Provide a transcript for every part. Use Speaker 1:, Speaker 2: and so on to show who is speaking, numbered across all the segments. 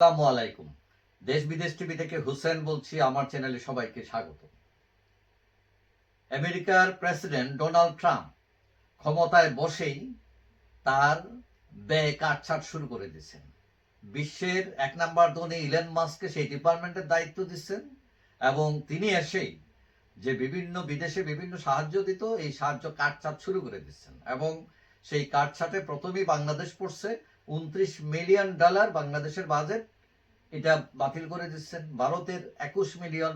Speaker 1: আসসালামু আলাইকুম। দেশ বিদেশ টিভি থেকে হুসেন বলছি। আমার চ্যানেলে সবাইকে স্বাগত। আমেরিকার প্রেসিডেন্ট ডোনাল্ড ট্রাম্প ক্ষমতায় বসেই তার ব্যয় কাটছাট শুরু করে দিয়েছেন। বিশ্বের ১ নাম্বার ধনী ইলন মাস্ককে সেই ডিপার্টমেন্টের দায়িত্ব দিচ্ছেন এবং তিনি এসেই যে বিভিন্ন বিদেশে বিভিন্ন সাহায্য দিত, এই সাহায্য কাটছাট শুরু করে দিচ্ছেন এবং সেই কাটছাটে প্রথমেই বাংলাদেশ পড়ছে। $29 মিলিয়ন বাংলাদেশের বাজেট, এটা বাতিল করে দিচ্ছেন। ভারতের ২১ মিলিয়ন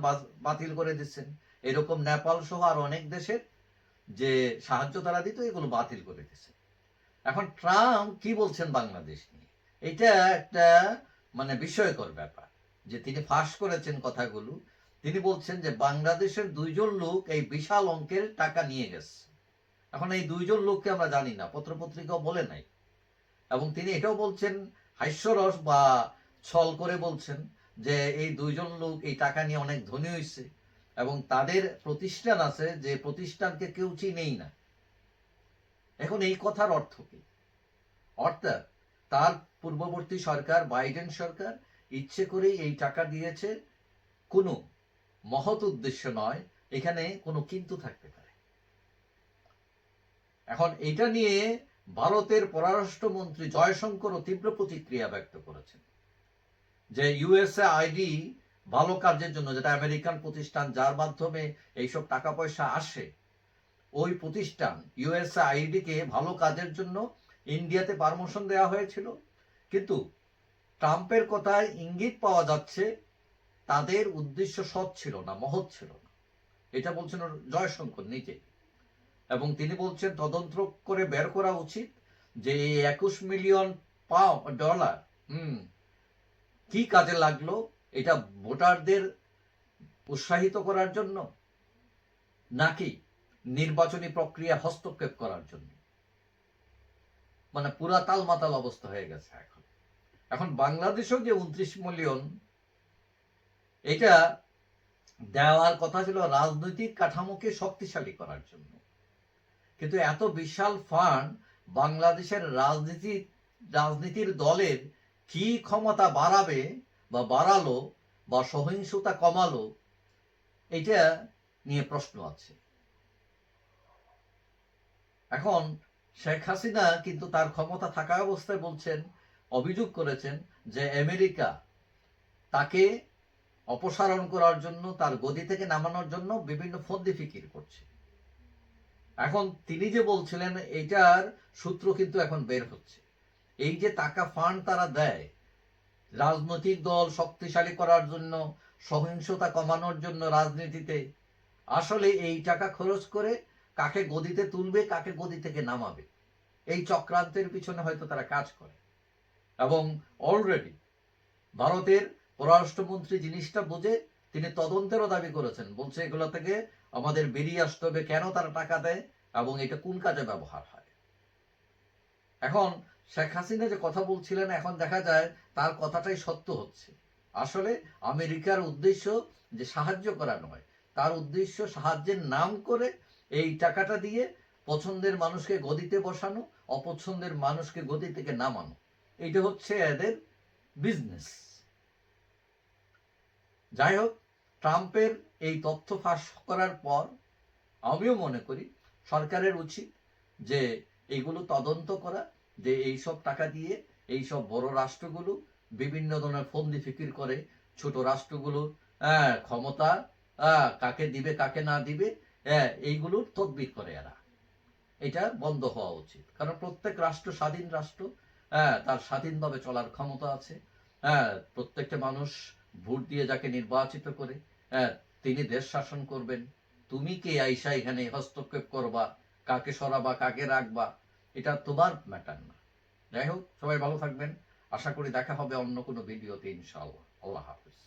Speaker 1: বাতিল করে দিচ্ছেন। এরকম নেপাল সহ আর অনেক দেশের যে সাহায্য তারা দিত, এগুলো বাতিল করে দিচ্ছেন। এখন ট্রাম্প কি বলছেন বাংলাদেশ নিয়ে, এটা একটা বিস্ময়কর ব্যাপার যে তিনি ফাঁস করেছেন কথাগুলো। তিনি বলছেন যে বাংলাদেশের ২ জন লোক এই বিশাল অঙ্কের টাকা নিয়ে গেছে। এখন এই ২ জন লোককে আমরা জানি না, পত্রপত্রিকাও বলে নাই। এবং তিনি এটাও বলছেন হাস্যরস বা ছল করে বলছেন যে এই ২ জন লোক এই টাকা নিয়ে অনেক ধনী হয়েছে এবং তাদের প্রতিষ্ঠান আছে, যে প্রতিষ্ঠানকে কেউ চিনেই না। এখন এই কথার অর্থ কি? অর্থাৎ তার পূর্ববর্তী সরকার, বাইডেন সরকার ইচ্ছে করেই এই টাকা দিয়েছে, কোনো মহৎ উদ্দেশ্য নয়। এখানে কোনো কিন্তু থাকতে পারে। এখন এটা নিয়ে ভারতের পররাষ্ট্রমন্ত্রী জয়শঙ্করও তীব্র প্রতিক্রিয়া ব্যক্ত করেছেন যে ইউএসএ আইডি ভালো কাজের জন্য, যেটা আমেরিকান প্রতিষ্ঠান যার মাধ্যমে এইসব টাকা পয়সা আসে, ওই প্রতিষ্ঠান ইউএসএ আইডিকে ভালো কাজের জন্য ইন্ডিয়াতে পারমিশন দেওয়া হয়েছিল। কিন্তু ট্রাম্পের কথায় ইঙ্গিত পাওয়া যাচ্ছে তাদের উদ্দেশ্য সৎ ছিল না, মহৎ ছিল না। এটা বলছেন জয়শঙ্কর নিজে। এবং তিনি বলছেন তদন্ত করে বের করা উচিত যে এই $২১ মিলিয়ন কি কাজে লাগলো। এটা ভোটারদের উৎসাহিত করার জন্য নাকি নির্বাচনী প্রক্রিয়া হস্তক্ষেপ করার জন্য? পুরা তালমাতাল অবস্থা হয়ে গেছে। এখন বাংলাদেশেও যে ২৯ মিলিয়ন, এটা দেওয়ার কথা ছিল রাজনৈতিক কাঠামোকে শক্তিশালী করার জন্য। কিন্তু এত বিশাল ফান্ড বাংলাদেশের রাজনীতির দলের কি ক্ষমতা বাড়াবে বা বাড়ালো বা সহিংসতা কমালো, এটা নিয়ে প্রশ্ন আছে। এখন শেখ হাসিনা কিন্তু তার ক্ষমতা থাকা অবস্থায় বলছেন, অভিযোগ করেছেন যে আমেরিকা তাকে অপসারণ করার জন্য, তার গদি থেকে নামানোর জন্য বিভিন্ন ফন্দি ফিকির করছে। এখন তিনি যে বলছিলেন, এইটার সূত্র কিন্তু এখন বের হচ্ছে। এই যে টাকা ফান্ড তারা দেয় রাজনৈতিক দল শক্তিশালী করার জন্য, সহিংসতা কমানোর জন্য রাজনীতিতে, আসলে এই টাকা খরচ করে কাকে গদিতে তুলবে, কাকে গদি থেকে নামাবে, এই চক্রান্তের পিছনে হয়তো তারা কাজ করে। এবং অলরেডি ভারতের পররাষ্ট্রমন্ত্রী জিনিসটা বুঝে তিনি তদন্তেরও দাবি করেছেন। বলছে এগুলো থেকে আমাদের বেরিয়ে আসতে হবে, কেন তারা টাকা দেয় এবং এটা কোন কাজে ব্যবহার হয়। এখন শেখ হাসিনা যে কথা বলছিলেন, এখন দেখা যায় তার কথাটাই সত্য হচ্ছে। আসলে আমেরিকার উদ্দেশ্য যে সাহায্য করা নয়, তার উদ্দেশ্য সাহায্যের নাম করে এই টাকাটা দিয়ে পছন্দের মানুষকে গদিতে বসানো, অপছন্দের মানুষকে গদি থেকে নামানো। এইটা হচ্ছে এদের বিজনেস। যাই হোক, ট্রাম্পের এই তথ্য ফাঁস করার পর আমিও মনে করি সরকারের উচিত যে এইগুলো তদন্ত করা, যে এইসব টাকা দিয়ে এইসব বড় রাষ্ট্রগুলো বিভিন্ন ধরনের ফন্দি ফিকির করে ছোট রাষ্ট্রগুলোর ক্ষমতা কাকে দিবে কাকে না দিবে, এইগুলোর তদবির করে এরা। এটা বন্ধ হওয়া উচিত। কারণ প্রত্যেক রাষ্ট্র স্বাধীন রাষ্ট্র, তার স্বাধীনভাবে চলার ক্ষমতা আছে। প্রত্যেকটা মানুষ ভোট দিয়ে যাকে নির্বাচিত করে তিনি দেশ শাসন করবেন। তুমি কে আইসা এখানে হস্তক্ষেপ করবা, কাকে সরাবা কাকে রাখবা, এটা তোমার ম্যাটার না। যাই হোক, সবাই ভালো থাকবেন। আশা করি দেখা হবে অন্য কোনো ভিডিওতে ইনশাআল্লাহ। আল্লাহ হাফিজ।